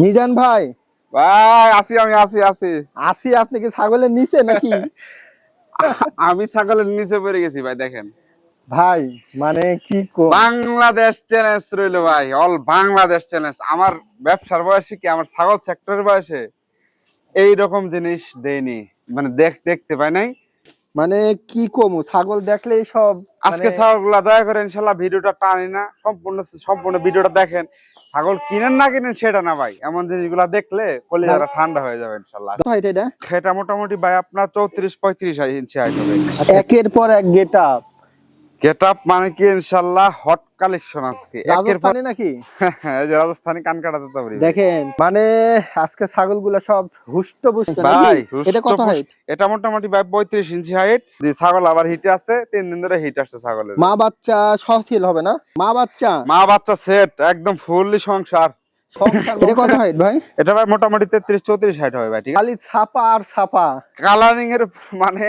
মিজান ভাই, ভাই আসি আমি আসি আসি আসি আপনি কি ছাগলের নিচে নাকি? আমি ছাগলের নিচে পড়ে গেছি ভাই। দেখেন ভাই মানে কি বাংলাদেশ চ্যালেঞ্জ রইলো ভাই, অল বাংলাদেশ চ্যালেঞ্জ। আমার ব্যবসার বয়সে কি আমার ছাগল সেক্টরের বয়সে এই রকম জিনিস দেয়নি, মানে দেখতে পাই নাই। মানে কি কমু, ছাগল দেখলেই সব মানে আজকে ছাগলগুলা দয়া করে ইনশাল্লাহ ভিডিওটা টানি না, সম্পূর্ণ সম্পূর্ণ ভিডিওটা দেখেন। ছাগল কিনেন না কিনেন সেটা না ভাই, এমন জিনিসগুলা দেখলে কলিজাটা ঠান্ডা হয়ে যাবে ইনশাল্লাহ। ভাই এটা সেটা মোটামুটি ভাই আপনার 34-35 ইঞ্চি হাইট হবে। একের পর এক গেট আপ। গেটআপ মানে কি ইনশাআল্লাহ হট কালেকশন আজকে একের পর রাজস্থানি নাকি? এই যে রাজস্থানি কান কাটাতে তো পারি দেখেন মানে আজকে ছাগলগুলো সব হুষ্ট পুষ্ট ভাই। নাকি? এটা কত হাইট? এটা মোটামুটি ভাই 35 ইঞ্চি হাইট। যে ছাগল আবার হিটে আছে, 3 দিন ধরে হিট আসছে ছাগলের। মা বাচ্চা সহশীল হবে না? মা বাচ্চা মা বাচ্চা সেট একদম ফুললি সংসার। এটা কত হাইট ভাই? এটা ভাই মোটামুটি 33-34 হাইট হবে ভাই। ঠিক আছে, খালি ছাপা আর ছাপা। কালারিং এর মানে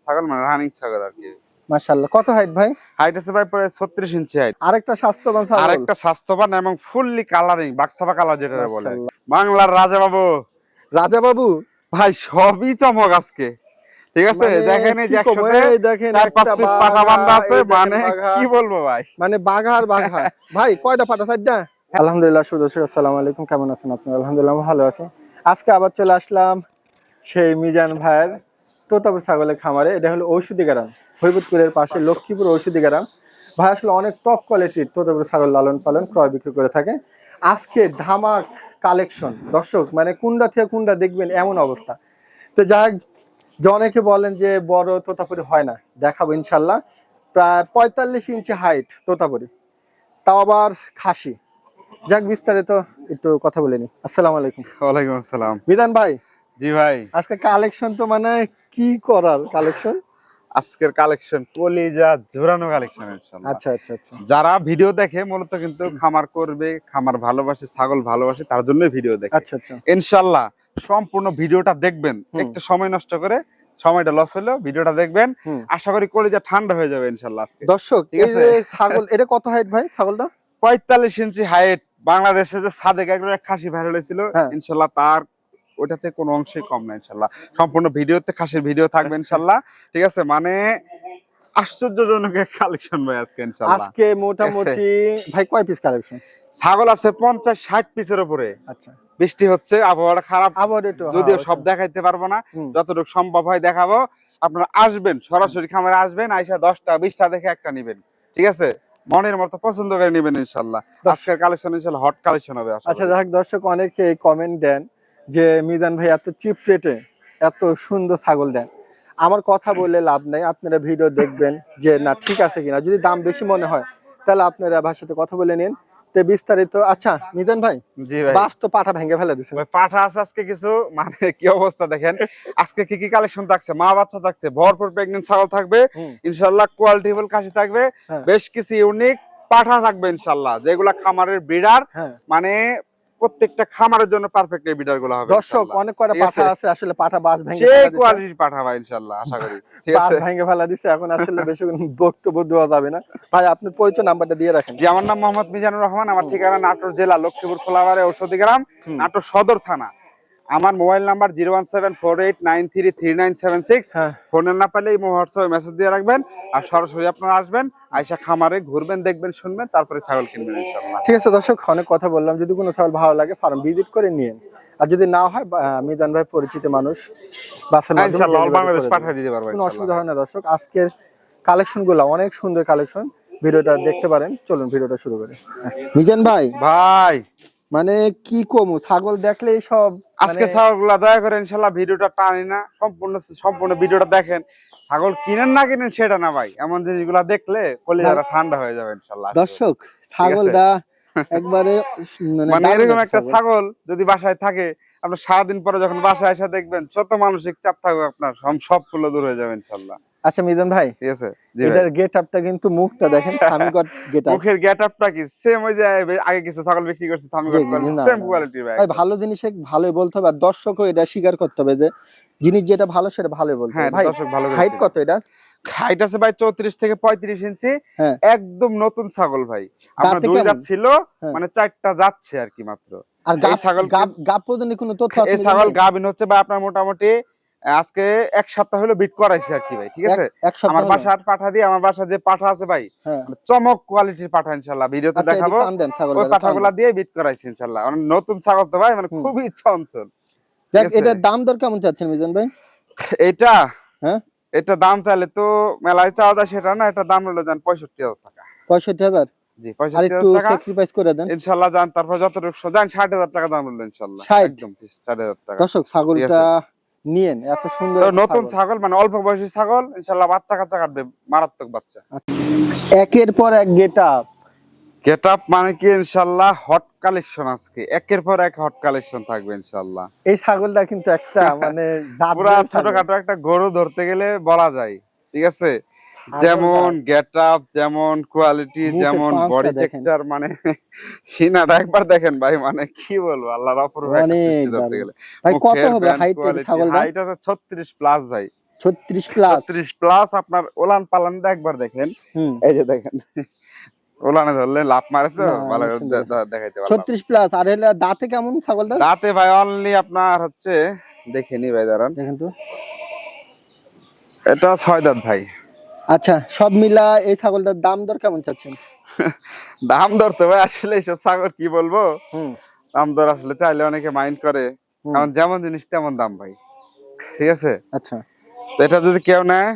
ছাগল মানে রানিং ছাগল আর কি। মাশাআল্লাহ। কত হাইট ভাই? হাইট আছে ভাই প্রায় 36 ইঞ্চি হাইট। আরেকটা স্বাস্থ্যবান ছাগল। আরেকটা স্বাস্থ্যবান এবং ফুললি কালারিং, বাক্সাবা কালার যেটা বলে মাশাআল্লাহ। বাংলার রাজা বাবু। রাজা বাবু ভাই সবই চমক আজকে। ঠিক আছে, মানে দেখেন এই কি যে কমু, একসাথে এই দেখেন 4-5 একটা পিস পাঠা বাঘা, বান্ধা আছে, এই দেখেন মানে বাঘা। কি বলবো ভাই। মানে বাঘা আর বাঘা। ভাই কয়টা পাটা চারটা? আলহামদুলিল্লাহ সুদর্শক, আসসালামু আলাইকুম। কেমন আছেন আপনারা? আলহামদুলিল্লাহ ভালো আছি। আজকে আবার চলে আসলাম সেই মিজান ভাইয়ের তোতাপুর ছাগলের খামারে। এটা হলো ঔষধি গ্রাম, হরিপুরের পাশে লক্ষ্মীপুর ঔষধি গ্রাম। ভাই আসলে অনেক টপ কোয়ালিটির তোতাপুর ছাগল লালন পালন ক্রয় বিক্রি করে থাকে। আজকে ধামাক কালেকশন দর্শক, মানে কুন্ডা থেকে কুন্ডা দেখবেন এমন অবস্থা। তো যাক, যে অনেকে বলেন যে বড় তোতাপুরি হয় না, দেখাবো ইনশাল্লাহ। প্রায় 45 ইঞ্চি হাইট তোতাপুরি, তাও আবার খাসি। যাক বিস্তারিত একটু কথা বলে নি। আসসালামু আলাইকুম। ওয়ালাইকুম আসসালাম। বিধান ভাই, জি ভাই, আজকে কালেকশন তো মানে কি করার কালেকশন। আজকের কালেকশন কলিজা জোরানো কালেকশন ইনশাআল্লাহ। আচ্ছা আচ্ছা আচ্ছা। যারা ভিডিও দেখে মূলত কিন্তু খামার করবে, খামার ভালোবাসে, ছাগল ভালোবাসে, তার জন্য ভিডিও দেখে। আচ্ছা আচ্ছা। ইনশাআল্লাহ সম্পূর্ণ ভিডিওটা দেখবেন, একটু সময় নষ্ট করে, সময়টা লস হলেও ভিডিওটা দেখবেন। আশা করি কলিজা ঠান্ডা হয়ে যাবে ইনশাআল্লাহ আজকে। দর্শক ঠিক এই আছে, যে ছাগল, এটা কত হাইট ভাই ছাগলটা? 45 ইঞ্চি হাইট। বাংলাদেশে যে সাদেক একবার এক খাসি ভাইরাল হয়েছিল, হ্যাঁ। ইনশাল্লাহ তার ওটাতে কোনো অংশই কম না ইনশাল্লাহ। সম্পূর্ণ ভিডিওতে খাসির ভিডিও থাকবে ইনশাল্লাহ। ঠিক আছে, মানে আশ্চর্যজনক এক কালেকশন ভাই আজকে ইনশাল্লাহ। আজকে মোটামুটি ভাই কয় পিস কালেকশন? ছাগল আছে 50-60 পিসের উপরে। আচ্ছা। বৃষ্টি হচ্ছে, আবহাওয়াটা খারাপ, আবার একটু যদিও সব দেখাইতে পারবো না, যতটুকু সম্ভব হয় দেখাবো। আপনারা আসবেন, সরাসরি খামারে আসবেন, আইসা 10টা-20টা দেখে একটা নিবেন। ঠিক আছে, মনের মতো পছন্দ করে নিবেন ইনশাল্লাহ। আজকের কালেকশন ইনশাল্লাহ হট কালেকশন হবে। আচ্ছা যাক দর্শক, অনেকে কমেন্ট দেন যে মিজান ভাই এত চিপ রেটে এত সুন্দর ছাগল দেন। আমার কথা বললে লাভ নাই, আপনারা ভিডিও দেখবেন যে না ঠিক আছে কিনা। যদি দাম বেশি মনে হয় তাহলে আপনারা ভাইয়ের সাথে কথা বলে নিন, তো বিস্তারিত। আচ্ছা মিজান ভাই, জি ভাই, বাস তো পাঠা ভেঙে ফেলে দিছে। ভাই পাঠা আছে আজকে কিছু, মানে কি অবস্থা দেখেন। আজকে কি কি কালেকশন থাকছে, মা বাচ্চা থাকছে, ভরপুর প্রেগনেন্ট ছাগল থাকবে ইনশাআল্লাহ, কোয়ালিটিফুল খাসি থাকবে, বেশ কিছু ইউনিক পাঠা থাকবে ইনশাআল্লাহ, যেগুলা খামারের ব্রিডার, মানে প্রত্যেকটা খামারের জন্য পারফেক্ট এই ব্রিডার গুলো হবে দর্শক। অনেক কয়টা পাঠা আছে, আসলে পাঠা বাস ভেঙে সেই ফেলে দিছে, কোয়ালিটির পাঠা ভাই ইনশাআল্লাহ আশা করি। ঠিক বাস আছে, ভেঙে ফেলা দিছে। এখন আসলে বেশি বক্তব্য দেওয়া যাবে না। ভাই আপনার পরিচয় নাম্বারটা দিয়ে রাখেন। জি, আমার নাম মোহাম্মদ মিজানুর রহমান। আমার ঠিকানা নাটোর জেলা লক্ষ্মীপুর খোলাবাড়ি ঔষধি গ্রাম, নাটোর সদর থানা। আমার মোবাইল নাম্বার 01748933976। ফোনের না পারলে এই হোয়াটসঅ্যাপে মেসেজ দিয়ে রাখবেন, আর সরাসরি আপনারা আসবেন, আইসা খামারে ঘুরবেন, দেখবেন, শুনবেন, তারপরে ছাগল কিনবেন ইনশাআল্লাহ। ঠিক আছে দর্শক, অনেক কথা বললাম। যদি কোনো ছাগল ভালো লাগে ফার্ম ভিজিট করে নিন, আর যদি না হয় মিজান ভাই পরিচিত মানুষ, বাসের মাধ্যমে ইনশাআল্লাহ অল delivery বাংলাদেশ করে পাঠিয়ে দিবেন। দিতে পারবো কোনো ইনশাআল্লাহ। অসুবিধা হয় না দর্শক। আজকের কালেকশন গুলো অনেক সুন্দর কালেকশন, ভিডিওটা দেখতে পারেন। চলুন ভিডিওটা শুরু করি। মিজান ভাই, ভাই মানে কি কমু, ছাগল দেখলেই সব আজকে ছাগলগুলা দয়া করে ইনশাআল্লাহ ভিডিওটা টানি না, সম্পূর্ণ ভিডিওটা দেখেন। ছাগল কিনেন না কিনেন সেটা না ভাই, এমন জিনিসগুলা দেখলে কলিজাটা ঠান্ডা হয়ে যাবে ইনশাআল্লাহ। দর্শক ছাগলটা একবারে মানে এরকম একটা ছাগল যদি বাসায় থাকে, আপনার সারাদিন পরে যখন বাসায় এসে দেখবেন, যত মানসিক চাপ থাকবে আপনার সবগুলো দূর হয়ে যাবে ইনশাআল্লাহ। আচ্ছা মিজান ভাই, ঠিক আছে, এটার গেট আপটা কিন্তু, মুখটা দেখেন সামিগট গেট আপ। মুখের গেট আপটা কি সেম ওই যে আগে কিছু ছাগল বিক্রি করছে সামিগট করে, সেম কোয়ালিটি ভাই। ভাই ভালো জিনিস ভালোই বলতে হবে, আর দর্শকও এটা স্বীকার করতে হবে যে জিনিস যেটা ভালো সেটা ভালোই বলতে হবে। ভাই হাইট কত এটা? হাইট আছে ভাই 34-35 ইঞ্চি। একদম নতুন ছাগল ভাই, আমরা দুই দাঁত ছিল, মানে 4টা যাচ্ছে আর কি মাত্র। আর এই ছাগল গাব পর্যন্ত কোনো তথ্য আছে? এই ছাগল গাভিন হচ্ছে ভাই আপনার মোটামুটি আজকে এক সপ্তাহ হলো বিট করাইছে আর কি ভাই, ঠিক আছে। আমার বাসার পাঠা দিয়ে, আমার বাসা যে পাঠা আছে ভাই, চমক কোয়ালিটির পাঠা, ইনশাআল্লাহ ভিডিওতে দেখাবো। ওই পাঠাগুলা দিয়ে বিট করাইছে ইনশাআল্লাহ। নতুন ছাগল তো ভাই, মানে খুবই চঞ্চল। যাক, এটার দাম দর কেমন চাচ্ছেন মিজান ভাই? এটা এটা দাম চাইলে তো মেলায় চাওয়া যায় সেটা না, এটা দাম হলো জান 65,000 টাকা। 65,000? জি 65,000 টাকা স্যাক্রিফাইস করে দেন ইনশাআল্লাহ জান। তারপর যতটুকু জান 60,000 টাকা দাম হলো ইনশাআল্লাহ, একদম 60,000 টাকা। দর্শক ছাগলটা নিয়েন, এত সুন্দর নতুন ছাগল, মানে অল্প বয়সী ছাগল, ইনশাআল্লাহ বাচ্চা কাচ্চা কাটবে, মারাত্মক বাচ্চা। একের পর এক গেটআপ মানে কি ইনশাআল্লাহ হট কালেকশন, আজকে একের পর এক হট কালেকশন থাকবে ইনশাআল্লাহ। এই ছাগলটা কিন্তু একটা মানে পুরো ছোটখাটো একটা গরু ধরতে গেলে বলা যায়, ঠিক আছে। যেমন গেটআপ, যেমন কোয়ালিটি, যেমন বডি টেক্সচার, মানে সিনাটা একবার দেখেন ভাই, মানে কি বলবো, আল্লাহর অপরূপ একটা সৃষ্টি ধরতে গেলে। ভাই কত হবে হাইটের ছাগলটা? হাইট আছে 36 প্লাস ভাই, 36 প্লাস। 36 প্লাস। আপনার ওলান পালানটা একবার দেখেন, এই যে দেখেন ওলানে ধরলে লাভ মারে তো ভালো দেখাইতে পারলাম। 36 প্লাস। আর এর দাঁতে কেমন ছাগলটা? দাঁতে ভাই অনলি আপনার হচ্ছে, দেখেনি ভাই, দাঁড়ান দেখেন তো, এটা 6 দাঁত ভাই। আচ্ছা, সব মিলা এই ছাগলটার দাম দর কেমন চাচ্ছেন? দাম দর তো ভাই আসলে এইসব ছাগল কি বলবো, দাম দর আসলে চাইলে অনেকে মাইন্ড করে, কারণ যেমন জিনিস তেমন দাম ভাই, ঠিক আছে। আচ্ছা, তো এটা যদি কেউ নেয়,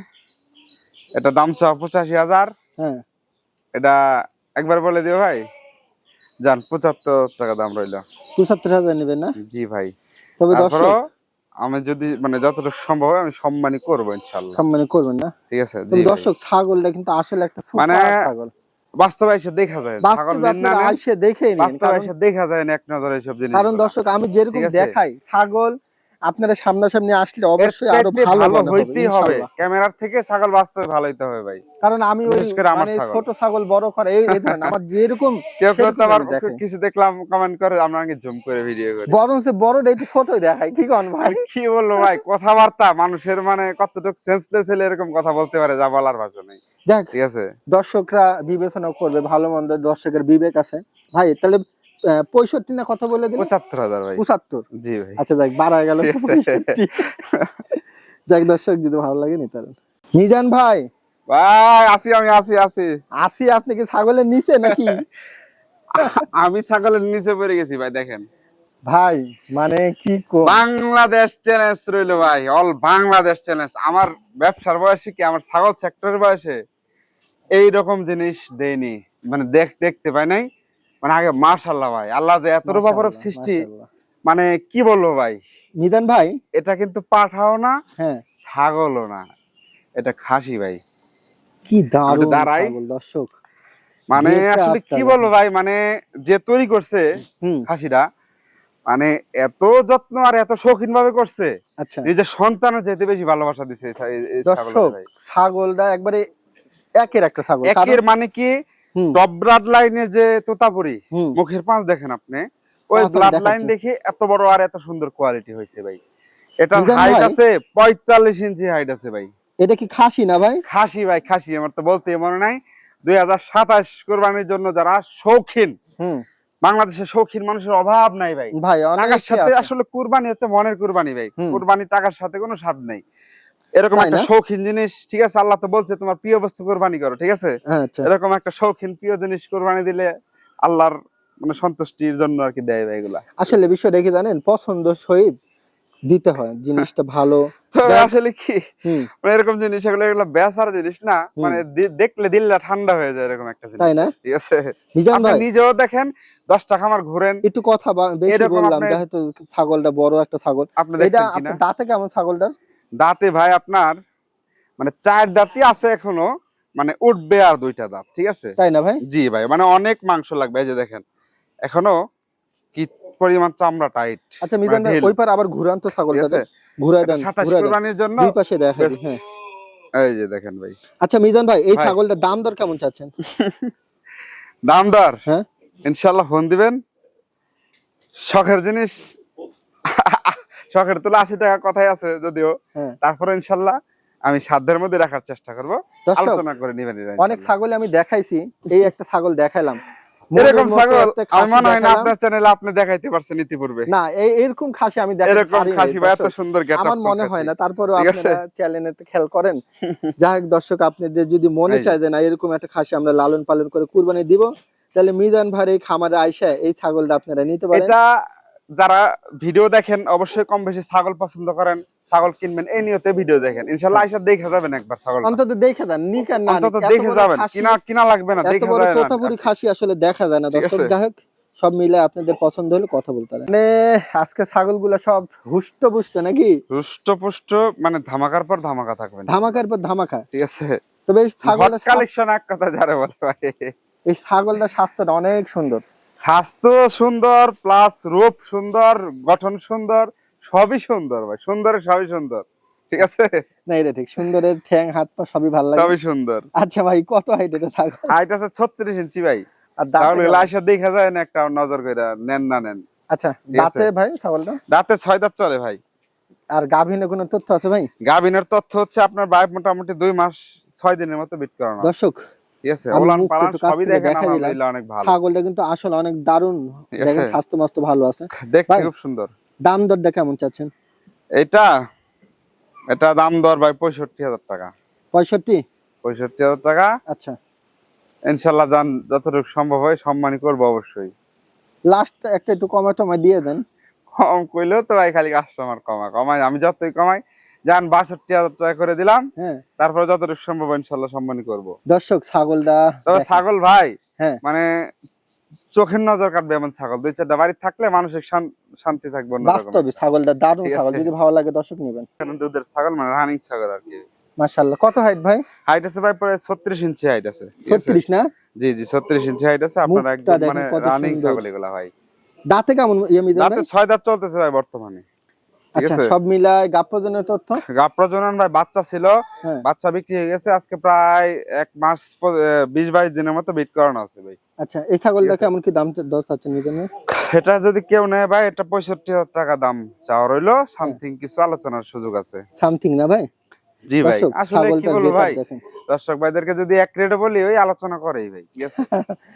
এটা দাম চাও 85,000। এটা একবার বলে দিও ভাই, জান 75 টাকা দাম রইলো। 75,000 নেবেন না? জি ভাই। তবে দর্শক আমি যদি মানে যতটুকু সম্ভব হয় আমি সম্মানই করবো ইনশাআল্লাহ। সম্মানই করবেন না? ঠিক আছে। দর্শক ছাগলটা কিন্তু আসলে একটা সুপার ছাগল। বাস্তবে এসে দেখা যায়, ছাগল আপনারা এসে দেখেই নিন, বাস্তবে এসে দেখা যায় না এক নজরে সব জিনিস। কারণ দর্শক আমি যেরকম দেখাই ছাগল, আপনারা সামনাসামনি আসলে অবশ্যই আরো ভালো হইতেই হবে। ক্যামেরার থেকে ছাগল বাস্তবে ভালো হইতে হবে ভাই, কারণ আমি ওই মানে ছোট ছাগল বড় করে এই ধরেন আমার যেরকম কেউ আমার কিছু দেখলাম কমেন্ট করে, আমরা আগে জুম করে ভিডিও করি, বরং সে বড়টা একটু ছোটই দেখাই। কি কোন ভাই, কি বলবো ভাই, কথাবার্তা মানুষের মানে কতটুকু সেন্সলেস হলে এরকম কথা বলতে পারে, যা বলার ভাষা নেই। যাক, ঠিক আছে, দর্শকরা বিবেচনা করবে, ভালো মন্দ দর্শকের বিবেক আছে ভাই। তাহলে 65 না কত বলে দিলেন? 75,000 ভাই। 75? জি ভাই। আচ্ছা যাক, বাড়া গেল। যাক দর্শক, যদি ভালো লাগে নি তাহলে। মিজান ভাই, ভাই আমি আছি। আপনি কি ছাগলের নিচে নাকি? আমি ছাগলের নিচে পড়ে গেছি ভাই, দেখেন ভাই, মানে কি বাংলাদেশ চ্যালেঞ্জ রইলো ভাই, অল বাংলাদেশ চ্যালেঞ্জ। আমার ব্যবসার বয়সে কি, আমার ছাগল সেক্টরের বয়সে এইরকম জিনিস দেয়নি, মানে দেখতে পাই নাই। মানে আগে মাশাআল্লাহ ভাই, আল্লাহ যে এত রূপার সৃষ্টি, মানে কি বলবো ভাই। মিজান ভাই, এটা কিন্তু পাঠাও না, ছাগলও না, এটা খাসি ভাই। কি দারুণ ছাগল দর্শক, মানে আসলে কি বলবো ভাই, মানে যে তৈরি করছে খাসিটা, মানে এত যত্ন আর এত শৌখিন ভাবে করছে। আচ্ছা, নিজের সন্তানের যেতে বেশি ভালোবাসা দিছে দর্শক। ছাগলটা একবারে একের একটা ছাগল, একের মানে কি, টপ ব্লাড লাইনের যে তোতাপুরি মুখের পাঁচ দেখেন আপনি, ওই ব্লাড লাইন দেখে এত বড় আর এত সুন্দর কোয়ালিটি হয়েছে ভাই। এটা হাইট আছে 45 ইঞ্চি হাইট আছে ভাই। এটা কি খাসি না ভাই? খাসি ভাই, খাসি। আমার তো বলতে মনে নাই, 2027 কুরবানির জন্য যারা শৌখিন, বাংলাদেশের শৌখিন মানুষের অভাব নাই ভাই। টাকার সাথে আসলে কুরবানি হচ্ছে মনের কুরবানি ভাই, কুরবানি টাকার সাথে কোনো স্বাদ নাই। এরকম একটা শৌখিন জিনিস, ঠিক আছে, আল্লাহ তো বলছে তোমার প্রিয় বস্তু কুরবানি করো, ঠিক আছে। এরকম একটা শৌখিন প্রিয় জিনিস কুরবানি দিলে আল্লাহর মানে সন্তুষ্টির জন্য আর কি দেয় ভাই এগুলা। আসলে বিষয় দেখে জানেন, পছন্দ সহিত দিতে হয় জিনিসটা ভালো। আসলে কি মানে এরকম জিনিস, এগুলো বেচার জিনিস না, মানে দেখলে দিলটা ঠান্ডা হয়ে যায়, এরকম একটা জিনিস, তাই না? ঠিক আছে। আপনি নিজেও দেখেন, 10 টাকা আমার ঘোরেন, একটু কথা বেশি বললাম, যেহেতু ছাগলটা বড় একটা ছাগল। এটা আপনার দাঁতে কেমন ছাগলটার? দাঁতে ভাই আপনার মানে 4 দাঁতই আছে এখনো, মানে উঠবে আর 2টা দাঁত, ঠিক আছে। তাই না ভাই? জি ভাই, মানে অনেক মাংস লাগবে। এই যে দেখেন এখনো কি পরিমাণ চামড়া টাইট। আচ্ছা মিজান ভাই, ওই পার আবার ঘুরান তো ছাগলটা, ঘুরায় দেন। 27 কুরবানির জন্য দুই পাশে দেখাই দিই। হ্যাঁ, এই যে দেখেন ভাই। আচ্ছা মিজান ভাই, এই ছাগলটার দাম দর কেমন চাচ্ছেন? দাম দর ইনশাআল্লাহ ফোন দিবেন। শখের জিনিস, শখের তুলে 80 টাকা কথাই আছে যদিও, তারপরে ইনশাআল্লাহ আমি সাধ্যের মধ্যে রাখার চেষ্টা করব, আলোচনা করে নিবেন। অনেক ছাগল আমি দেখাইছি, এই একটা ছাগল দেখাইলাম, এরকম মনের মতো ছাগল একটা আমার খাসি মনে হয় না দেখালাম। আপনার চ্যানেলে আপনি দেখাইতে পারছেন ইতিপূর্বে। না এরকম খাসি আমি দেখাতে এরকম পারি নাই খাসি ভাই এত দর্শক। সুন্দর গেটআপ আমার মনে হয় না, তারপরেও ঠিক আছে? আপনারা চ্যানেলে খেয়াল করেন। যাই হোক দর্শক, আপনাদের যদি মনে এই যে। চায় যে না এরকম একটা খাসি আমরা লালন পালন করে কুরবানি দিব, তাহলে মিজান ভাইয়ের এই খামারে আইসা এই ছাগলটা আপনারা নিতে পারেন। এটা যারা ভিডিও দেখেন অবশ্যই কম বেশি ছাগল পছন্দ করেন, ছাগল কিনবেন এই নিয়তে ভিডিও দেখেন, ইনশাআল্লাহ আইসা দেখে যাবেন একবার ছাগলটা। অন্তত দেখে যান, নিক আর না নিক, অন্তত এত দেখে বড় যাবেন, খাসি, কিনা লাগবে না, এত দেখে বড় যাবেন। তোতাপুরি খাসি আসলে দেখা যায় না ঠিক দর্শক। আছে? যাই হোক, সব মিলে আপনাদের পছন্দ হলে কথা বলতে পারেন। মানে আজকে ছাগলগুলো সব হুষ্ট পুষ্ট নাকি? হৃষ্টপুষ্ট মানে ধামাকার পর ধামাকা থাকবেন, ধামাকার পর ধামাকা। ঠিক আছে? তবে এই ছাগলটা কালেকশন এক কথা যারা বলে ভাই, এই ছাগলটা স্বাস্থ্যটা অনেক সুন্দর। স্বাস্থ্য সুন্দর প্লাস রূপ সুন্দর, গঠন সুন্দর, সবই সুন্দর ভাই, সুন্দরের সবই সুন্দর, ঠিক আছে? না এটা ঠিক, সুন্দরের ঠ্যাং হাত পা সবই ভালো লাগে। সবই সুন্দর। আচ্ছা ভাই, কত হাইট এটা ছাগল? হাইট আছে 36 ইঞ্চি ভাই। আর দাঁতে তাহলে কেমন? লাইসা দেখা যায় না, একটা নজর কইরা নেন না নেন। আচ্ছা ঠিক আছে? দাঁতে ভাই ছাগলটা? দাঁতে 6 দাঁত চলে ভাই। আর গাভীনে কোনো তথ্য আছে ভাই? গাভিনের তথ্য হচ্ছে আপনার ভাই মোটামুটি 2 মাস 6 দিনের মতো বিট করানো, দর্শক ঠিক আছে? আমি ওলান মুখটা পালান একটু কাছ সবই থেকে দেখেন দেখাই দিলাম। আলহামদুলিল্লাহ অনেক ভালো। ছাগলটা কিন্তু আসলে অনেক দারুণ, ঠিক দেখেন আছে? স্বাস্থ্য মাস্ত ভালো আছে। দেখতে ভাই, খুব সুন্দর। দাম দরটা কেমন চাচ্ছেন? এটা দাম দর ভাই 65,000 টাকা। 65? 65,000 টাকা। আচ্ছা, ইনশাআল্লাহ জান যতটুকু সম্ভব হয় সম্মানই করব অবশ্যই। লাস্ট একটা একটু কমা টমা দিয়ে দেন। কম কইলেও তো ভাই খালি কাস্টমার কমাই, আমি যতই কমাই জান 62,000 টাকা করে দিলাম, হ্যাঁ তারপরে যতটুকু সম্ভব ইনশাআল্লাহ সম্মানই করব। দর্শক ছাগলটা তবে দেখেন। ছাগল ভাই হ্যাঁ মানে চোখের নজর কাটবে এমন ছাগল, 2-4টা বাড়ি থাকলে মানসিক শান্তি থাকবে অন্যরকম। বাস্তবে ছাগলটা দারুণ ঠিক ছাগল, আছে? যদি ভালো লাগে দর্শক নেবেন। কারণ দুধের ছাগল মানে রানিং ছাগল আর কি। মাশাআল্লাহ। কত হাইট ভাই? হাইট আছে ভাই প্রায় 36 ইঞ্চি হাইট আছে, ঠিক আছে? 36 না? জি জি 36 ইঞ্চি হাইট আছে। আপনার মুখটা একদম দেখেন মানে কত রানিং সুন্দর। ছাগল এগুলা ভাই। দাঁতে কেমন মিজান দাঁতে ভাই? 6 দাঁত চলতেছে ভাই বর্তমানে, ঠিক আচ্ছা আছে? সব মিলায় গাপ্পজনের তথ্য? গাব প্রজনন ভাই বাচ্চা ছিল, হ্যাঁ বাচ্চা বিক্রি হয়ে গেছে, আজকে প্রায় 1 মাস 20-22 দিনের মতো বিট করানো আছে ভাই। আচ্ছা, এই ছাগলটা ঠিক আছে? কেমন কি দাম দর চাচ্ছেন মিজান ভাই? এটা যদি কেউ নেয় ভাই, এটা 65,000 টাকা দাম চাওয়া রইলো, সামথিং কিছু আলোচনার সুযোগ আছে। সামথিং না ভাই? জি ভাই, দর্শক আসলে কি ছাগলটার বলবো গেটআপ ভাই, দেখেন। দর্শক ভাইদেরকে যদি এক রেটে বলি ওই আলোচনা করেই ভাই, ঠিক আছে?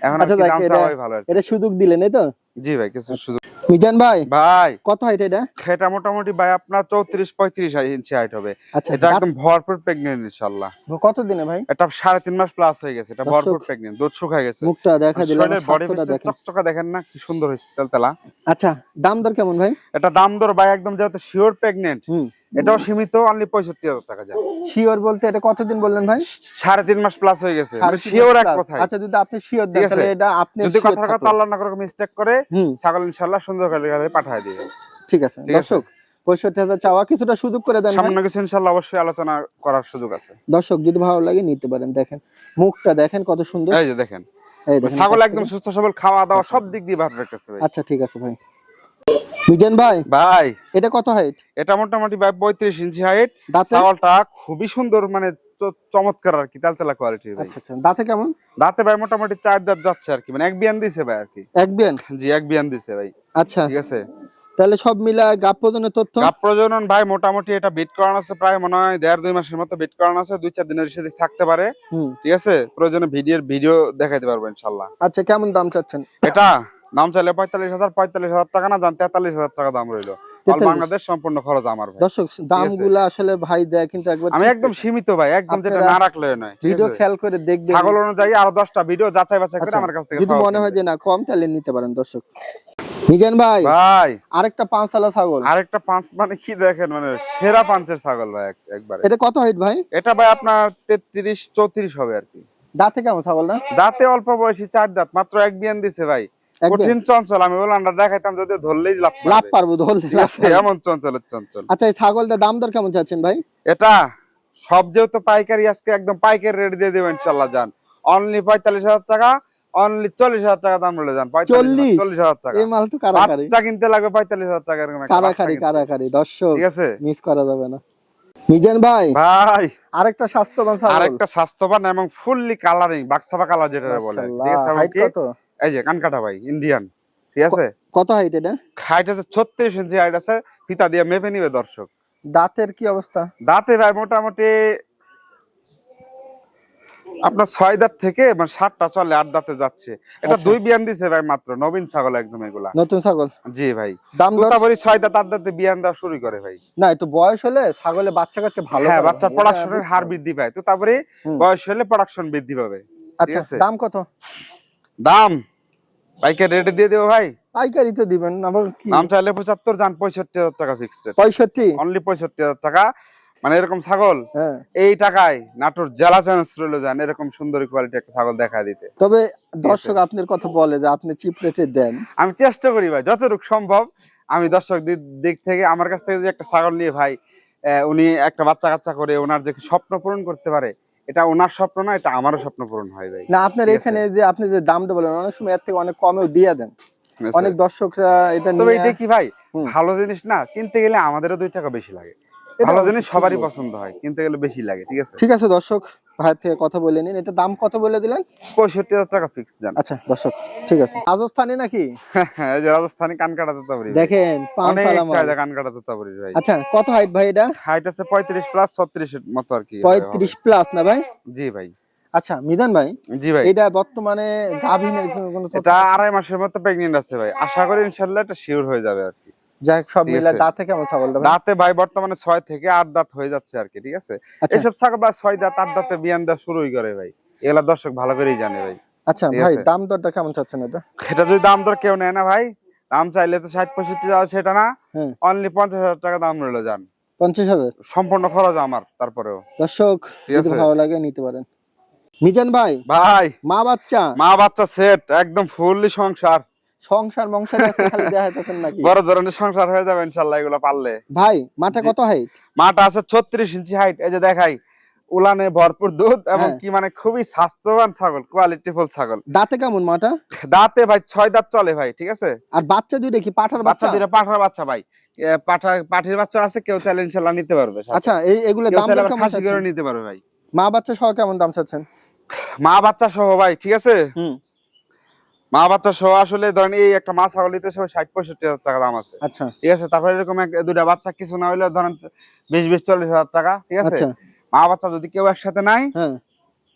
এখন আর আচ্ছা কি দেখ, দাম চাওয়াই ভালো আছে। এটা সুযোগ দিলেন এই তো? জি ভাই কিছু সুযোগ। মিজান ভাই ভাই কত হাইট এটা? এটা মোটামুটি ভাই আপনার 34-35 ইঞ্চি হাইট হবে। আচ্ছা এটা একদম ভরপুর প্রেগন্যান্ট ইনশাআল্লাহ। কত দিনে ভাই? এটা 3.5 মাস প্লাস হয়ে গেছে, এটা দর্শক, ভরপুর প্রেগন্যান্ট, দুধ শুকায় গেছে। মুখটা দেখা দিলাম, শরীরের বডি স্বাস্থ্যটা দেখেন। চকচকা দেখেন না কি সুন্দর হয়েছে তেলতেলা। আচ্ছা দাম দর কেমন ভাই? এটা দাম দর ভাই একদম যেহেতু শিওর প্রেগন্যান্ট, হুম, এটাও সীমিত অনলি 65,000 টাকা যায়। শিওর বলতে এটা কতদিন বললেন ভাই? 3.5 মাস প্লাস হয়ে গেছে, সাড়ে তিন শিওর মাস এক plus। কথায়। আচ্ছা যদি আপনি শিওর দেন ঠিক আছে? তাহলে এটা আপনি যদি sure কথার কথা থাকলো। আল্লাহ না করে মিস্টেক করে হুম, ছাগল ইনশাআল্লাহ সুন্দর করে পাঠিয়ে দিবে। ঠিক আছে ঠিক আছে? দর্শক, 65,000 চাওয়া, কিছুটা সুযোগ করে দেন ভাই। সামান্য কিছু ইনশাআল্লাহ অবশ্যই আলোচনা করার সুযোগ আছে। দর্শক যদি ভালো লাগে নিতে পারেন। দেখেন মুখটা দেখেন কত সুন্দর। এই যে দেখেন এই দেখেন ছাগল কাছ একদম থেকে। সুস্থ সবল, খাওয়া দাওয়া সব দিক দিয়ে পারফেক্ট আছে ভাই। আচ্ছা ঠিক আছে ভাই। মিজান ভাই ভাই এটা কত হাইট? এটা মোটামুটি ভাই 35 ইঞ্চি হাইট। দাঁতে? ছাগলটা খুবই সুন্দর মানে চমৎকার আর কি, তেলতেলা কোয়ালিটির ভাই। আচ্ছা আচ্ছা, দাঁতে কেমন? দাঁতে ভাই মোটামুটি 4 দাঁত যাচ্ছে আর কি, মানে এক বিয়ান দিছে ভাই আর কি। এক বিয়ান? জি এক বিয়ান দিছে ভাই, আচ্ছা ঠিক আছে? তাহলে সব মিলায় গাপ প্রজনের তথ্য? গাব প্রজনন ভাই মোটামুটি এটা বিট করানো আছে প্রায় মনে হয় 1.5-2 মাসের মতো বিট করানো আছে, 2-4 দিনের সাথে থাকতে পারে, হুম, ঠিক আছে? প্রয়োজনে ভিডিও দেখাইতে পারবো ইনশাআল্লাহ। আচ্ছা কেমন দাম চাচ্ছেন? এটা দাম চাইলে 45,000 টাকা না জান 43,000 টাকা দাম রইলো। অল 43? বাংলাদেশ সম্পূর্ণ খরচ আমার ভাই। দর্শক দামগুলা আসলে ভাই দেয় কিন্তু একবার আমি ঠিক একদম করে। সীমিত ভাই, একদম যেটা আপনারা না রাখলেও নয়, ঠিক ভিডিও আছে? খেয়াল করে দেখবেন। ছাগল অনুযায়ী আরো 10টা ভিডিও যাচাই বাছাই করে আচ্ছা, আমার কাছ থেকে যদি ছাগল মনে হয় কিনবেন। যে না কম তাহলে নিতে পারেন দর্শক। মিজান ভাই ভাই আরেকটা পাঁচশালা ছাগল, আরেকটা পাঁচ মানে কি দেখেন, মানে সেরা পাঁচের ছাগল ভাই একবারে। এটা কত হাইট ভাই? এটা ভাই আপনার 33-34 হবে আর কি। দাঁতে কেমন ছাগল না? দাঁতে অল্প বয়সী 4 দাঁত, মাত্র এক বিয়ান দিছে ভাই। এক বিয়ান? কঠিন চঞ্চল, আমি বললাম না দেখাইতাম যদি ধরলেই লাভ লাভ পারবে। পারবো ধরলে। ঠিক আছে? এমন চঞ্চলের চঞ্চল। আচ্ছা এই ছাগলটা দাম দর কেমন চাচ্ছেন ভাই? এটা সব যেহেতু পাইকারি, আজকে একদম পাইকারি রেট দিয়ে দেবেন ইনশাআল্লাহ জান। অনলি 45,000 টাকা, অনলি 40,000 টাকা দাম বলে যান। 40,000 টাকা। এই মাল তো কারাকারি। বাচ্চা কিনতে লাগবে 45,000 টাকা এরকম একটা বাচ্চা কারাকারি কিনতে। কারাকারি দর্শক, ঠিক আছে? মিস করা যাবে না। মিজান ভাই ভাই আরেকটা স্বাস্থ্যবান ছাগল, আরেকটা স্বাস্থ্যবান এবং ফুললি কালারিং বাক্সাবা কালার যেটা বলে, ঠিক আছে? হাইট এবং কি কত? এই যে কানকাটা ভাই ইন্ডিয়ান, ঠিক আছে? কত হাইট এটা? হাইট আছে 36 ইঞ্চি হাইট আছে, ফিতা দিয়ে মেপে নিবে দর্শক। দাঁতের কি অবস্থা? দাঁতে ভাই মোটামুটি আপনার 6 দাঁত থেকে মানে 7টা চলে 8 দাঁতে যাচ্ছে। এটা আচ্ছা। 2 বিয়ান দিছে ভাই মাত্র, নবীন ছাগল একদম এগুলা। নতুন ছাগল। জি ভাই। দাম দর তোতাপুরি 6 দাঁত 8 দাঁতে বিয়ান দেওয়া শুরু করে ভাই। না, একটু বয়স হলে ছাগলে বাচ্চা কাচ্চা ভালো হ্যাঁ, করে বাচ্চা ভাই, এটা প্রোডাকশনের বুঝতে হার হবে। বৃদ্ধি পায়। তোতাপুরি হুম। বয়স হলে প্রোডাকশন বৃদ্ধি পাবে। ঠিক আচ্ছা, আছে? দাম কত? দাম পাইকারি রেটে দিয়ে দেবো ভাই। পাইকারি তো দিবেন, আবার কি? দাম চাইলে 75, জান 65,000 টাকা ফিক্সড রেট। 65? অনলি 65,000 টাকা। মানে এরকম ছাগল হ্যাঁ। এই টাকায় নাটোর জেলা চ্যালেঞ্জ রইল, যান এরকম সুন্দরী কোয়ালিটি একটা ছাগল দেখা দিতে। তবে দর্শক আপনার কথা বলে যে আপনি চিপ রেটে দেন। আমি চেষ্টা করি ভাই যতটুকু সম্ভব। আমি দর্শক দিক থেকে আমার কাছ থেকে যে একটা ছাগল নিয়ে ভাই উনি একটা বাচ্চা কাচ্চা করে ওনার যে স্বপ্ন পূরণ করতে পারে, এটা ওনার স্বপ্ন না, এটা আমারও স্বপ্ন পূরণ হয় ভাই। না, আপনার ঠিক আছে? এখানে যে আপনি যে দামটা বলেন অনেক সময় এর থেকে অনেক কমেও দিয়ে দেন। ঠিক অনেক আছে? দর্শকরা এটা তবে নিয়ে এটা কি ভাই হুম। ভালো জিনিস না, কিনতে গেলে আমাদেরও 2 টাকা বেশি লাগে। এটা ভালো অবশ্য জিনিস ঠিক সবারই বলছেন। পছন্দ হয়, কিনতে গেলে বেশি লাগে। ঠিক আছে? ঠিক আছে দর্শক, ভাইয়ের থেকে কথা বলে নিন। এটা দাম কত বলে দিলেন? 65,000 টাকা ফিক্স জান। আচ্ছা দর্শক, ঠিক আছে। রাজস্থানী নাকি? হ্যাঁ, এই যে রাজস্থানি কানকাটা তোতাপুরি ভাই। দেখেন পাঁচ অনেক সালাম। চাহিদা কানকাটা তোতাপুরি ভাই। আচ্ছা, কত হাইট ভাই এটা? হাইট আছে 35 প্লাস 36 এর মতো আর কি। 35 প্লাস না ভাই? জি ভাই। আচ্ছা মিজান ভাই, জি ভাই। এটা বর্তমানে গাভীনের কোনো তথ্য? এটা 2.5 মাসের মতো প্রেগন্যান্ট আছে ভাই। আশা করি ইনশাআল্লাহ এটা শিওর হয়ে যাবে আর কি। যাই হোক, সব ঠিক মিলে আছে। দাঁতে কেমন ছাগলটা ভাই? দাঁতে ভাই বর্তমানে 6 থেকে 8 দাঁত হয়ে যাচ্ছে আর কি। ঠিক আছে? আচ্ছা। এসব ছাগল বা 6 দাঁত 8 দাঁতে বিয়ান দেওয়া শুরুই করে ভাই। এগুলা দর্শক ভালো করেই জানে ভাই। আচ্ছা ঠিক ভাই, আছে। দাম দরটা কেমন চাচ্ছেন এটা? এটা যদি দাম দর কেউ নেয় না ভাই, দাম চাইলে তো 60-65 যাওয়া সেটা না, হ্যাঁ। অনলি 50,000 টাকা দাম রইলো যান। 50,000? সম্পূর্ণ খরচ আমার তারপরেও। দর্শক ঠিক যদি আছে। ভালো লাগে নিতে পারেন। মিজান ভাই, ভাই মা বাচ্চা মা বাচ্চা সেট একদম ফুললি সংসার। সংসার মংসারে আজকে খালি দেখাইতেছেন নাকি? বড় ধরনের সংসার হয়ে যাবে ইনশাআল্লাহ এগুলো পারলে। ভাই মাঠে জি। কত হাইট? মাটা আছে 36 ইঞ্চি হাইট। এই যে দেখাই উলানে ভরপুর দুধ এবং হ্যাঁ। কি মানে খুবই স্বাস্থ্যবান ছাগল, কোয়ালিটিফুল ছাগল। দাঁতে কেমন মাটা? দাঁতে ভাই 6 দাঁত চলে ভাই। ঠিক আছে? আর বাচ্চা দুইটা কি পাঠার বাচ্চা বাচ্চা? দুইটা পাঠার বাচ্চা ভাই। পাঠির বাচ্চা আছে, কেউ চাইলে ইনশাআল্লাহ নিতে পারবে সাথে। আচ্ছা, এগুলো কেউ দাম চাইলে দর আবার কেমন খাসি করে চাচ্ছেন? নিতে পারবে ভাই। মা বাচ্চা সহ কেমন দাম চাচ্ছেন? মা বাচ্চা সহ ভাই। ঠিক আছে? হুম। মা বাচ্চা সহ আসলে ধরেন এই একটা মা ছাগল নিতে সব 60-65,000 টাকা দাম আছে। আচ্ছা ঠিক আছে? তারপরে এরকম দুইটা বাচ্চা কিছু না হইলে ধরেন 20-40,000 টাকা। ঠিক আছে? আচ্ছা। মা বাচ্চা যদি কেউ একসাথে নাই, হ্যাঁ।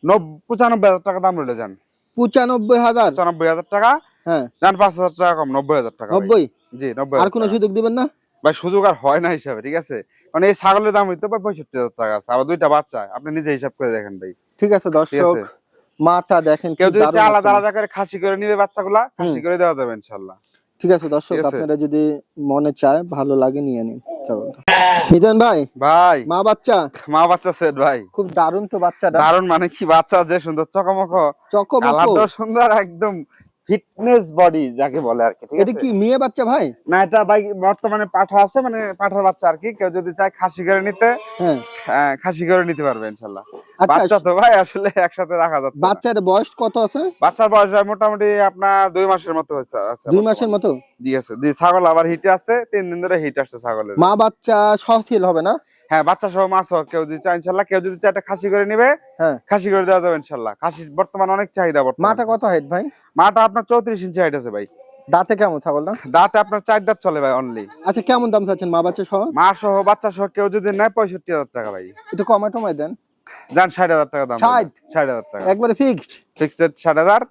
95,000 টাকা দাম রইলে যান। 95,000? 95,000 টাকা। হ্যাঁ। যান 5,000 টাকা কম, 90,000 টাকা ভাই। 90? জি, আর 90,000 কোনো টাকা। সুযোগ দিবেন না? ভাই সুযোগ আর হয় না হিসাবে। ঠিক আছে? মানে এই ছাগলের দাম হইতো ভাই 65,000 টাকা আছে। আবার দুইটা বাচ্চা। আপনি নিজে হিসাব করে দেখেন ভাই। ঠিক আছে ঠিক দর্শক, আছে? মাটা দেখেন কি কেউ যদি দারুণ চায় আলাদা একটা। আলাদা করে খাসি করে নিবে বাচ্চাগুলা, খাসি করে দেওয়া যাবে ইনশাআল্লাহ। ঠিক আছে দর্শক, ঠিক আছে। আপনারা যদি মনে চায় ভালো লাগে নিয়ে নিন ছাগলটা। মিজান ভাই, ভাই মা বাচ্চা মা বাচ্চা সেট ভাই। খুব দারুণ তো বাচ্চাটা। দারুণ মানে কি বাচ্চা যে সুন্দর চকমক, চকমক। কালারটাও সুন্দর, একদম ফিটনেস বডি যাকে বলে আর কি। ঠিক এটা আছে? কি মেয়ে বাচ্চা ভাই? না, এটা ভাই বর্তমানে পাঠা আছে, মানে পাঠার বাচ্চা আর কি। কেউ যদি চায় খাসি করে নিতে, হ্যাঁ। খাসি করে নিতে পারবে ইনশাআল্লাহ। আচ্ছা, বাচ্চা তো ভাই আসলে একসাথে রাখা যাচ্ছে না। বাচ্চার বয়স কত আছে? বাচ্চার বয়স ভাই মোটামুটি আপনার 2 মাসের মতো হয়েছে আছে। 2 মাসের মতো? জি আছে। জি, ছাগল আবার হিটে আছে, 3 দিন ধরে হিট আসছে ছাগলের। মা বাচ্চা সহশীল হবে না? হ্যাঁ, বাচ্চা সহ মাছ হোক, কেউ যদি চায় ইনশাআল্লাহ, কেউ যদি চায় একটা খাসি করে নিবে, হ্যাঁ। খাসি করে দেওয়া যাবে ইনশাআল্লাহ। খাসির বর্তমানে অনেক চাহিদা বর্তমানে। মাটা কত হাইট ভাই? মাটা আপনার 34 ইঞ্চি হাইট আছে ভাই। দাঁতে কেমন ছাগলটা? দাঁতে আপনার 4 দাঁত চলে ভাই অনলি। আচ্ছা, কেমন দাম চাচ্ছেন মা বাচ্চা সহ? মা সহ বাচ্চা সহ কেউ যদি নেয় 65,000 টাকা ভাই। একটু কমায় টমায় দেন। যান 60,000 টাকা দাম। 60? 60,000 টাকা একবারে fixed? Fixed rate 60,000।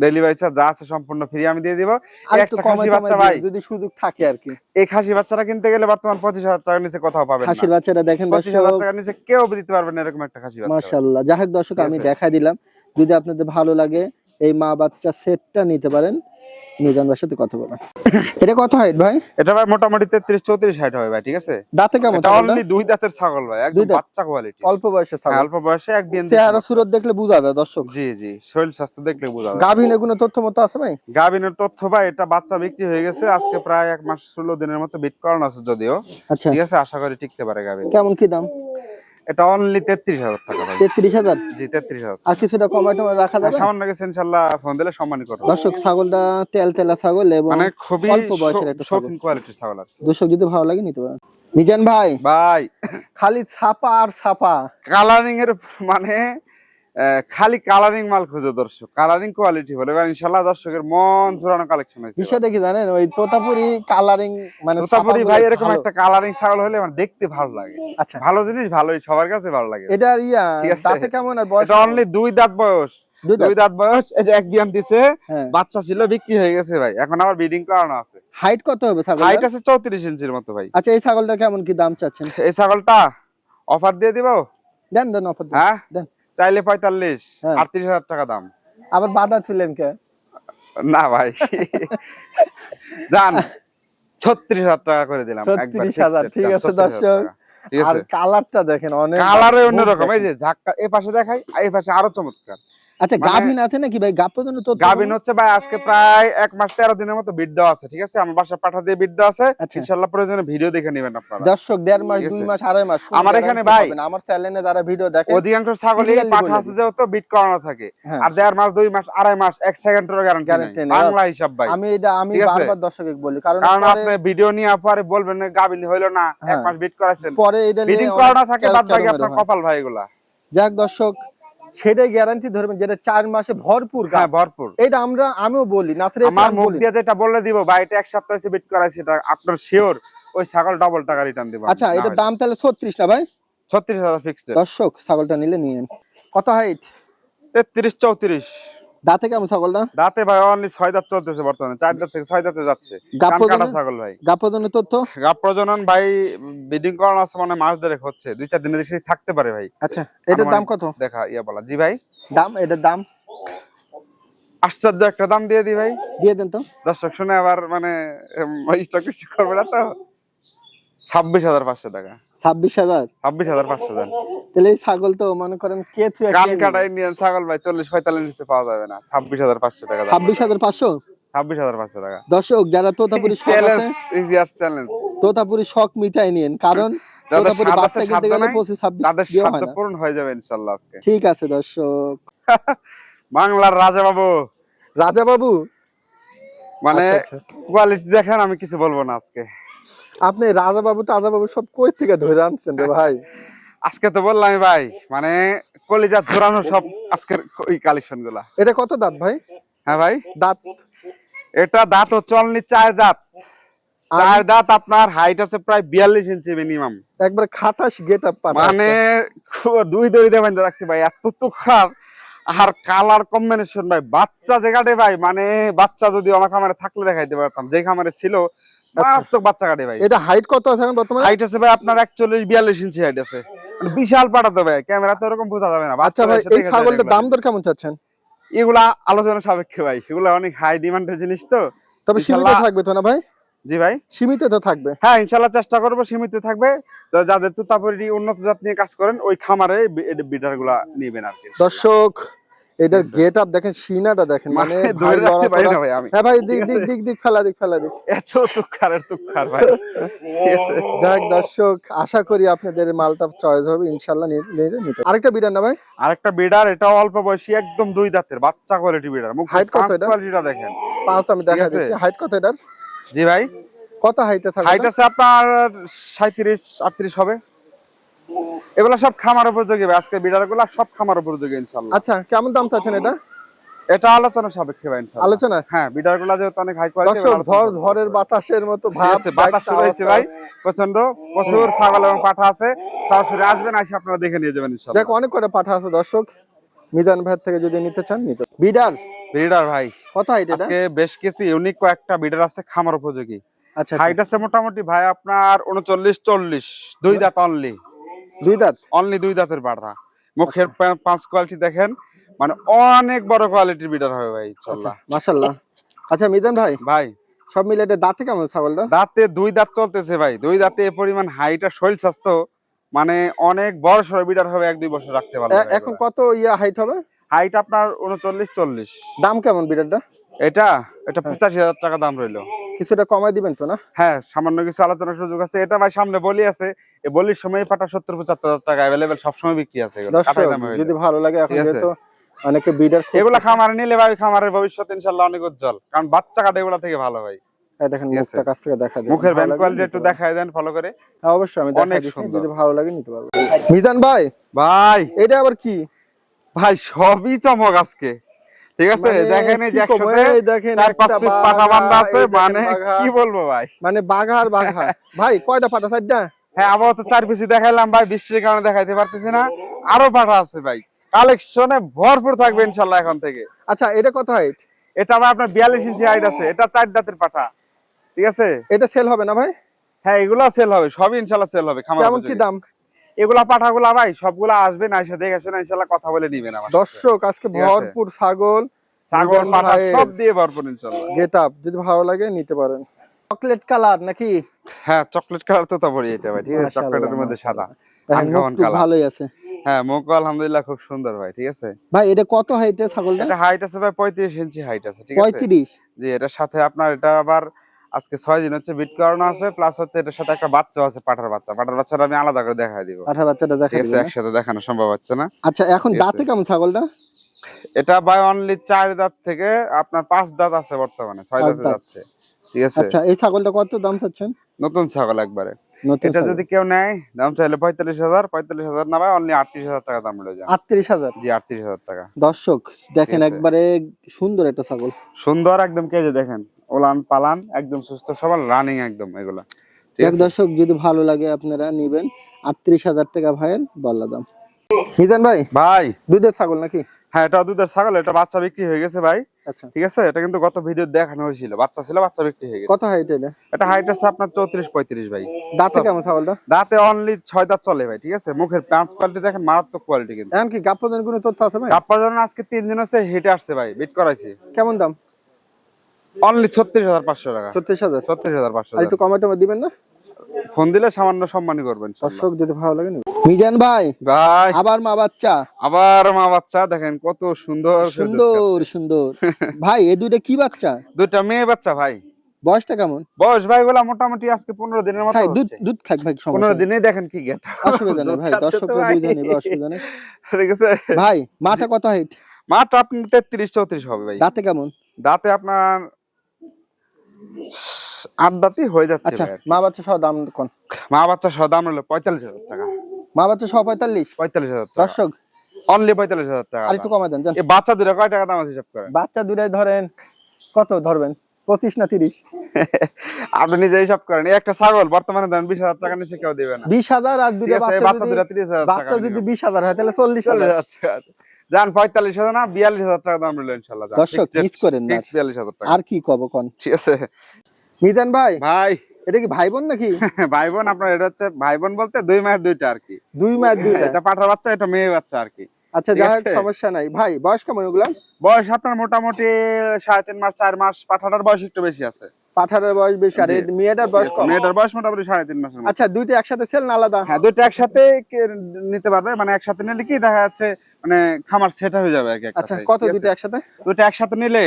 Delivery charge যা আছে সম্পূর্ণ ফ্রি আমি দিয়ে দিব। আর একটু একটা কমায় খাসি বাচ্চা টমায় ভাই, দিন যদি সুযোগ থাকে আর কি। এই খাসি বাচ্চাটা কিনতে গেলে বর্তমান 25,000 টাকার নিচে কোথাও পাবেন না। খাসির বাচ্চাটা দেখেন 25,000 দর্শক, টাকার নিচে কেউ দিতে পারবে না এরকম একটা খাসি বাচ্চা ভাই। মাশাআল্লাহ। যাই হোক দর্শক, ঠিক আমি আছে। দেখাই দিলাম। যদি আপনাদের ভালো লাগে এই মা বাচ্চা সেটটা নিতে পারেন। মিজান ভাইয়ের সাথে কথা বলেন। এটা কত হাইট ভাই? এটা ভাই মোটামুটি 33-34 হাইট হবে ভাই। ঠিক আছে? দাঁতে কেমন এটা ছাগলটা? অনলি 2 দাঁতের ছাগল ভাই, একদম 2 দাঁত? বাচ্চা কোয়ালিটি। অল্প বয়সে ছাগল? অল্প বয়সে এক বিয়ান। চেহারা সুরত দেখলে বোঝা যায় দর্শক। জি জি, শরীর স্বাস্থ্য দেখলে বোঝা যায়। গাভীনের কোনো তথ্য মতো আছে ভাই? গাভিনের তথ্য ভাই, এটা বাচ্চা বিক্রি হয়ে গেছে আজকে প্রায় 1 মাস 16 দিনের মতো বিট করানো আছে যদিও। আচ্ছা, ঠিক আছে? আশা করি টিকতে পারে গাভিন। কেমন কি দাম? এটা অনলি 33,000 টাকা ভাই। 33,000? জি 33,000। আর কিছুটা কমায় টমায় রাখা যাবে? সামান্য কিছু ইনশাআল্লাহ ফোন দিলে সম্মানী করব। দর্শক, ছাগলটা তেলা ছাগল এবং মানে খুবই অল্প বয়সের একটা ছাগল। শৌখিন কোয়ালিটির ছাগল আর কি। দর্শক যদি ভালো লাগে নিতে পারেন। মিজান ভাই, ভাই খালি ছাপা আর ছাপা। কালারিং এর মানে খালি কালারিং মাল খুঁজে দর্শক, কালারিং কোয়ালিটি বলে, এবার ইনশাল্লাহ দর্শকের মন জোড়ানো কালেকশন হয়েছে। বিষয়টা কি জানেন, ওই তোতাপুরি কালারিং মানে তোতাপুরি ভাই এরকম একটা কালারিং ছাগল হলে মানে দেখতে ভালো লাগে। আচ্ছা, ভালো জিনিস ভালোই সবার কাছে ভালো লাগে। এটা দাঁতে কেমন আর বয়স? এটা অনলি 2 দাঁত বয়স, 2 দাঁত বয়স। এই যে এক বিয়ান দিছে, বাচ্চা ছিল বিক্রি হয়ে গেছে ভাই, এখন আবার ব্রিডিং করানো আছে। হাইট কত হবে ছাগল? হাইট আছে 34 ইঞ্চির মতো ভাই। আচ্ছা, এই ছাগলটা কেমন কি দাম চাচ্ছেন? এই ছাগলটা অফার দিয়ে দিব। দেন দেন অফার দেন। হ্যাঁ দেন, চাইলে 45, 38,000 টাকা দাম। আবার বাধা তুলেন কে? না ভাই জান 36,000 টাকা করে দিলাম একবার। 36,000 ঠিক আছে দর্শক। আর কালারটা দেখেন, অনেক কালারে অন্যরকম। এই যে ঝাক্কা এই পাশে দেখাই, এই পাশে আরো চমৎকার। আচ্ছা, গাভিন আছে নাকি ভাই? গাপ্পদন তো গাভিন হচ্ছে ভাই, আজকে প্রায় 1 মাস 13 দিনের মতো বিট দেওয়া আছে। ঠিক আছে, আমার বাসা পাঠা দিয়ে বিট দেওয়া আছে। ইনশাআল্লাহ প্রয়োজনে ভিডিও দেখে নেবেন আপনারা। দর্শক 1.5 মাস 2 মাস 2.5 মাস আমার এখানে ভাই, আমার চ্যানেলে যারা ভিডিও দেখে অধিকাংশ ছাগলই পাঠা আছে যেহেতু বিট করানো থাকে। আর 1.5 মাস 2 মাস 2.5 মাস 1 সেকেন্ডেরও গ্যারান্টি নেই, বাংলা হিসাব ভাই। আমি বারবার দর্শককে বলি, কারণ আপনি ভিডিও নিয়ে পরে বলবেন না গাভিন হইলো না, 1 মাস বিট করাছেন, পরে এটা বিডিং করানো থাকে, বাদ বাকি আপনার কপাল ভাই এগুলা। যাক দর্শক, সেটাই গ্যারান্টি ধরবেন যেটা 4 মাসে ভরপুর। হ্যাঁ ভরপুর। এটা আমিও বলি নাসরে, আমার মুখ দিয়ে যেটা বলে দিব ভাই, এটা 1 সপ্তাহ হইছে বিট করাইছি, এটা আপনার শিওর ওই ছাগল ডাবল টাকা রিটার্ন দিব। আচ্ছা, এটা দাম তাহলে 36 না ভাই? 36,000 ফিক্সড। দর্শক ছাগলটা নিলে নিয়েন। কত হাইট? 33 34। দাঁতে কেমন ছাগলটা? দাঁতে ভাই অনলি 6 দাঁত চলতেছে বর্তমানে, 4 দাঁত থেকে 6 দাঁতে যাচ্ছে। কানকাটা ছাগল ভাই। গাপ প্রজননের তথ্য? গাপ প্রজনন ভাই ব্রিডিং করানো আছে মানে মাস দেড়েক হচ্ছে, 2-4 দিনের বেশি থাকতে পারে ভাই। আচ্ছা, এটার দাম কত? দেখা বলা জি ভাই, এটার দাম আশ্চর্য একটা দাম দিয়ে দি ভাই। দিয়ে দেন তো, দর্শক শুনে আবার মানে স্টক করবে না তো। 26,500 টাকা। 26,000? 26,500 দেন। তাহলে এই ছাগল তো মনে করেন কে থুয়ে কান কাটা ইন্ডিয়ান ছাগল ভাই 40-45 নিচে পাওয়া যাবে না। 26,500 টাকা। 26,500? 26,500 টাকা। দর্শক যারা তোতাপুরি শখ আছে, ইজিয়াস চ্যালেঞ্জ, তোতাপুরি শখ মিটাই নিন, কারণ তোতাপুরি বাচ্চা কিনতে গেলে 25-26 তাদের দিয়ে হয় স্বাদ না। পূরণ হয়ে যাবে ইনশাআল্লাহ আজকে। ঠিক আছে দর্শক। বাংলার রাজা বাবু মানে কোয়ালিটি দেখেন, আমি কিছু বলবো না আজকে। আপনি রাজা বাবু সব কই থেকে ধরে আনছেন রে ভাই? আজকে তো বললাম ভাই, মানে কলিজা ধরানো সব আজকের ওই কালেকশন গুলা। এটা কত দাঁত ভাই? হ্যাঁ ভাই, দাঁত এটা দাঁত হচ্ছে অনলি 4 দাঁত। 4 দাঁত, আপনার হাইট আছে প্রায় 42 ইঞ্চি মিনিমাম। একবার খাটাস গেটআপ পাটা, মানে দুই দড়িতে বাঁধা রাখছি ভাই, এত তুখার আর কালার কম্বিনেশন ভাই। বাচ্চা যে কাটে ভাই, মানে বাচ্চা যদি আমার খামারে থাকলে দেখাইতে পারতাম, যে খামারে ছিল মারাত্মক বাচ্চা কাটে ভাই। এটা হাইট কত আছে এখন বর্তমানে? হাইট আছে ভাই আপনার 41-42 ইঞ্চি হাইট আছে, বিশাল পাটাতে ভাই, ক্যামেরা তো এরকম বোঝা যাবে না। আচ্ছা ভাই, এই ছাগলটার দাম দর কেমন চাচ্ছেন? এগুলা আলোচনা সাপেক্ষে ভাই, এগুলা অনেক হাই ডিমান্ডের জিনিস তো। তবে সীমিত থাকবে তো না ভাই? জি ভাই, সীমিত তো থাকবে। হ্যাঁ ইনশাআল্লাহ চেষ্টা করব সীমিত থাকবে। তো যাদের তোতাপুরি উন্নত জাত নিয়ে কাজ করেন, ওই খামারে বিডার গুলা নেবেন আর কি। দর্শক এটার গেটআপ দেখেন, সিনাটা দেখেন, মানে ধরে রাখতে পারি না ভাই আমি। হ্যাঁ ভাই, দিক ফেলা দিক এত তুখার ভাই। ঠিক আছে, যাক দর্শক, আশা করি আপনাদের মালটা চয়েস হবে ইনশাআল্লাহ, নিতে। আরেকটা বিডার না ভাই? আরেকটা বিডার, এটাও অল্প বয়সী, একদম 2 দাঁতের বাচ্চা কোয়ালিটি বিডার। হাইট কত এটা? কোয়ালিটিটা দেখেন, 5 আমি দেখা দিচ্ছি। হাইট কত এটার? জি ভাই, কত হাইট আছে? হাইট আছে আপনার 37-38 হবে। এগুলা সব খামার উপযোগী ভাই, আজকে বিডার গুলা সব খামার উপযোগী ইনশাআল্লাহ। আচ্ছা, কেমন দাম চাচ্ছেন এটা? এটা আলোচনা সাপেক্ষে ভাই ইনশাআল্লাহ। আলোচনা? হ্যাঁ, বিডার গুলা যেহেতু অনেক হাই কোয়ালিটি। দর্শক ঝড়ের বাতাসের মতো ভাব, বাতাস শুরু ভাই প্রচন্ড, প্রচুর ছাগল এবং পাঠা আছে। সরাসরি আসবেন, এসে আপনারা দেখে নিয়ে যাবেন ইনশাআল্লাহ। দেখ অনেক করে পাঠা আছে দর্শক, মিজান ভাই থেকে যদি নিতে চান নিতে। বিডার ভাই কত হাইট এটা? আজকে বেশ কিছু ইউনিক কয়েকটা বিডার আছে খামার উপযোগী। আচ্ছা, হাইট আছে মোটামুটি ভাই আপনার 39-40, 2 দাঁত অনলি। 2 দাঁত অনলি 2 দাঁতের পাঠা। মুখের 5 কোয়ালিটি দেখেন, মানে অনেক বড় কোয়ালিটির বিডার হবে ভাই ইনশাআল্লাহ, মাশাআল্লাহ। আচ্ছা মিজান ভাই, সব মিলে এটা দাঁতে কেমন ছাগলটা? দাঁতে 2 দাঁত চলতেছে ভাই। 2 দাঁতে এই পরিমাণ হাইট আর শরীর স্বাস্থ্য, মানে অনেক বড় সড় বিডার হবে, 1-2 বছর রাখতে পারবে। এখন কত হাইট হবে? হাইট আপনার 39-40। দাম কেমন বিডারটা? এটা 85,000 টাকা দাম রইলো। কিছুটা কমাই দিবেন তো না? হ্যাঁ, সামান্য কিছু আলোচনার সুযোগ আছে। এটা ভাই সামনে বলি আছে, এই বলির সময় পাটা 70-75,000 টাকা अवेलेबल সব সময় বিক্রি আছে। যদি ভালো লাগে, এখন যেহেতু অনেকে বিডার এগুলা খামারে নিলে ভাই, খামারের ভবিষ্যৎ ইনশাআল্লাহ অনেক উজ্জ্বল, কারণ বাচ্চা কাটে এগুলা থেকে ভালো ভাই। এই দেখেন মুখটা কাছ থেকে দেখা দেন, মুখের ব্যান্ড কোয়ালিটি একটু দেখায় দেন ফলো করে। হ্যাঁ অবশ্যই আমি দেখাই দিচ্ছি, যদি ভালো লাগে নিতে পারবেন। মিজান ভাই, ভাই এটা আবার কি? ভাই সবই চমক আজকে, ঠিক আছে। মানে দেখেন এই কি যে কমো, একসাথে এই দেখেন 4-5 একটা পিস পাঠা বান্ধা আছে, এই দেখেন মানে বাঘা, কি বলবো ভাই। মানে বাঘা আর বাঘা। ভাই কয়টা পাঠা সাইডটা? হ্যাঁ আপাতত 4 পিসই দেখাইলাম ভাই, বৃষ্টির কারণে দেখাইতে পারতেছি না, আরো পাঠা আছে ভাই, কালেকশনে ভরপুর থাকবে ইনশাআল্লাহ এখন থেকে। আচ্ছা এটা কত হাইট? এটা ভাই আপনার 42 ইঞ্চি হাইট আছে, এটা 4 দাঁতের পাঠা, ঠিক আছে। এটা সেল হবে না ভাই? হ্যাঁ এগুলা সেল হবে, সবই ইনশাআল্লাহ সেল হবে। খামার কেমন কি উপযোগী। দাম? এগুলা পাঠাগুলা ভাই সবগুলা আসবে না, এসে দেখে শুনে ইনশাআল্লাহ কথা বলে নিবেন আমার সাথে। দর্শক আজকে ঠিক আছে। ভরপুর ছাগল, ছাগল পাঠা সব দিয়ে ভরপুর ইনশাআল্লাহ। গেট আপ যদি ভালো লাগে নিতে পারেন। চকলেট কালার নাকি? হ্যাঁ চকলেট কালার তো বড়ি এটা ভাই, ঠিক আছে। মাশাআল্লাহ, চকলেটের মধ্যে সাদা দেখেন আনকমন মুখ টুক কালার। ভালোই আছে। হ্যাঁ মুখ আলহামদুলিল্লাহ খুব সুন্দর ভাই, ঠিক আছে। ভাই এটা কত হাইটের ছাগলটা? এটা হাইট আছে ভাই 35 ইঞ্চি হাইট আছে, ঠিক আছে। 35? জি এটার সাথে আপনার এটা আবার আজকে 6 দিন হচ্ছে বিট করানো আছে, প্লাস হচ্ছে এটার সাথে একটা বাচ্চা আছে, পাঠার বাচ্চা। পাঠার বাচ্চাটা আমি আলাদা করে দেখাই দিব, পাঠা বাচ্চাটা দেখা ঠিক আছে। দিবেন না? একসাথে দেখানো সম্ভব হচ্ছে না। আচ্ছা এখন ঠিক আছে। দাঁতে কেমন ছাগলটা? এটা বাই অনলি 4 দাঁত থেকে আপনার 5 দাঁত আছে বর্তমানে, 6 5 দাঁতে দাঁত। যাচ্ছে, ঠিক আছে। আচ্ছা এই ছাগলটা কত দাম চাচ্ছেন? নতুন ছাগল একবারে। নতুন এটা ছাগল যদি কেউ নেয় দাম চাইলে 45,000 না ভাই অনলি 38,000 টাকা দাম রয়ে যায়। 38,000? জি 38,000 টাকা। দর্শক দেখেন ঠিক আছে। একবারে সুন্দর একটা ছাগল, সুন্দর একদম, কেজে দেখেন ওলান পালান একদম সুস্থ সবল রানিং একদম এগুলা, ঠিক দেখ আছে। দর্শক যদি ভালো লাগে আপনারা নিবেন। 38,000 টাকা ভাইয়ের বলা দাম। মিজান ভাই ভাই দুধের ছাগল নাকি? হ্যাঁ এটা দুধের ছাগল, এটা বাচ্চা বিক্রি হয়ে গেছে ভাই, আচ্ছা ঠিক আছে। এটা কিন্তু গত ভিডিও দেখানো হয়েছিল, বাচ্চা ছিল, বাচ্চা বিক্রি হয়ে গেছে। কত হাইট এটা? এটা হাইট আছে আপনার 34-35 ভাই। দাঁতে কেমন ছাগলটা? দাঁতে অনলি 6 দাঁত চলে ভাই, ঠিক আছে। মুখের পাঁচ কোয়ালিটি দেখেন মারাত্মক কোয়ালিটি কিন্তু। এমনকি গাপ্পদের কোনো তথ্য আছে ভাই? কাপ্পা জন আজকে 3 দিন হচ্ছে হেঁটে আসছে ভাই, বিট করাইছে। কেমন দাম? অনলি 36,500 টাকা। 36,000? 36,500 আর একটু কমাইটে দিবেন না? ফোন দিলে সামান্য সম্মানই করবেন ইনশাআল্লাহ। দর্শক যদি ভালো লাগে নিবেন। মিজান ভাই ভাই আবার মা বাচ্চা, আবার মা বাচ্চা দেখেন কত সুন্দর সুন্দর সুন্দর। ভাই এই দুইটা কি বাচ্চা? দুইটা মেয়ে বাচ্চা ভাই। বয়সটা কেমন? বয়স ভাই গুলা মোটামুটি আজকে 15 দিনের মতো ভাই দুধ হচ্ছে। দুধ খাক ভাই, 15 সমস্যা নেই, দিনেই দেখেন কি গেট। অসুবিধা নেই ভাই, দর্শকরা বুঝে নেবে, অসুবিধা নেই। ঠিক আছে ভাই মাটা কত হাইট? মাত্র আপনার 33-34 হবে ভাই। দাঁতে কেমন? দাঁতে আপনার 8 দাঁতই হয়ে যাচ্ছে আচ্ছা ভাই। মা বাচ্চা সহ দাম কোন? মা বাচ্চা সহ দাম হলো 45,000 টাকা। মা বাচ্চা সহ 45? 45,000 টাকা। দর্শক অনলি 45,000 টাকা। আর একটু কমাই দেন জান। এই বাচ্চা দুটো কয় টাকা দাম আছে হিসাব করেন। বাচ্চা দুটাই ধরেন কত ধরবেন, 25 না 30? আপনি নিজে হিসাব করেন, এই একটা ছাগল বর্তমানে দাম 20,000 টাকা নিচে কেউ দিবে না। 20,000 আর দুটা ঠিক আছে, এই বাচ্চা বাচ্চা যদি, দুটো 30,000 টাকা বাচ্চা যদি minimum। 20,000 হয় তাহলে 40,000। 40,000 টাকা। যান 45,000 না 42,000 টাকা দাম রইল ইনশাআল্লাহ। যান, দর্শক fixed মিস করেন না। 42,000 টাকা। আর কি কব কোন? ঠিক আছে মিজান ভাই ভাই। এটা কি ভাই বোন নাকি? ভাই বোন আপনার, এটা হচ্ছে ভাই বোন বলতে 2 মায়ের 2টা আর কি। 2 মাস 2টা? এটা পাঠার বাচ্চা, এটা মেয়ে বাচ্চা আর কি। আচ্ছা ঠিক যাই হোক আছে। সমস্যা নাই। ভাই বয়স কেমন ওগুলা? বয়স আপনার মোটামুটি 3.5 মাস 4 মাস। পাঠাটার বয়স একটু বেশি আছে। পাঠারের বয়স বেশি আর জি। এই মেয়েটার বয়স কম। মেয়েটার বয়স মোটামুটি 3.5 মাসের মতো। আচ্ছা দুইটা একসাথে সেল না আলাদা? হ্যাঁ দুইটা একসাথে নিতে পারবে, মানে একসাথে নিলে কি দেখা যাচ্ছে মানে খামার সেট হয়ে যাবে এক আচ্ছা কত দুইটা একসাথে? দুইটা একসাথে নিলে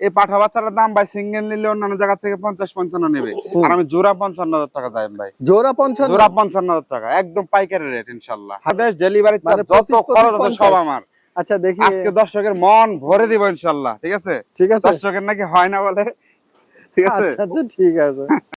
এই পাঠা বাচ্চাটার দাম ভাই সিঙ্গেল নিলে অন্যান্য জায়গা থেকে 50-55 নেবে, আর আমি জোড়া 55,000 টাকা চাই ভাই। জোড়া 55? জোড়া 55,000 টাকা একদম পাইকারি রেট ইনশাআল্লাহ। আদেশ ডেলিভারি মানে চার্জ যত 25, খরচ আছে 50। সব আমার। আচ্ছা দেখি আজকে দর্শকের মন ভরে দিব ইনশাআল্লাহ, ঠিক আছে। ঠিক আছে। দর্শকের নাকি হয় না বলে, ঠিক আছে। আচ্ছা ঠিক আছে।